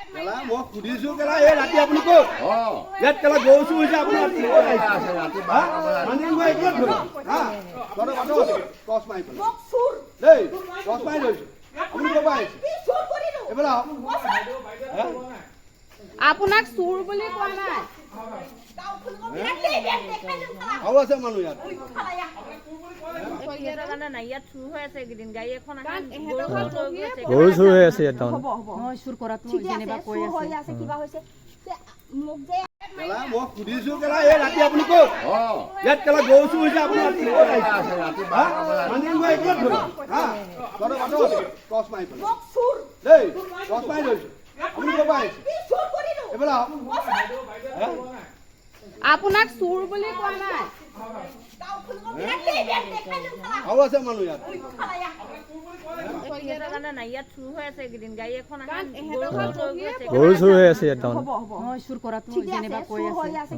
কেলা মই সুধিছো কেলা এই ৰাতি আপুনি ক'ত ইয়াত কেলা গৰু চুৰ হৈছে আপোনাৰ ৰাতি মানে মই এইটো ধৰো হা তহঁতৰ কথা টচ মাৰি পেলাই দেই টচ মাৰি লৈছো আপুনি ক'ৰ পৰা আহিছে এইফালে আহক আপোনাক চুৰ বুলি কোৱা নাই আৰু আছে মানুহ ইয়াত গৰু চুৰ হৈ আছে ইয়াত কেলা মই সুধিছো কেলা এই ৰাতি আপুনি ক'ত ইয়াত কেলা গৰু চুৰ হৈছে আপোনাৰ ৰাতি মানে মই এইটো ধৰো হা তহঁতৰ কথা টচ মাৰি পেলাই দেই টচ মাৰি লৈছো আপুনি ক'ৰ পৰা আহিছে এইফালে আহক আপোনাক চুৰ বুলি কোৱা নাই আৰু আছে মানুহ ইয়াত গৰু চুৰ হৈ আছে ইয়াত চুৰ কৰাটো যেনিবা কৈ আছে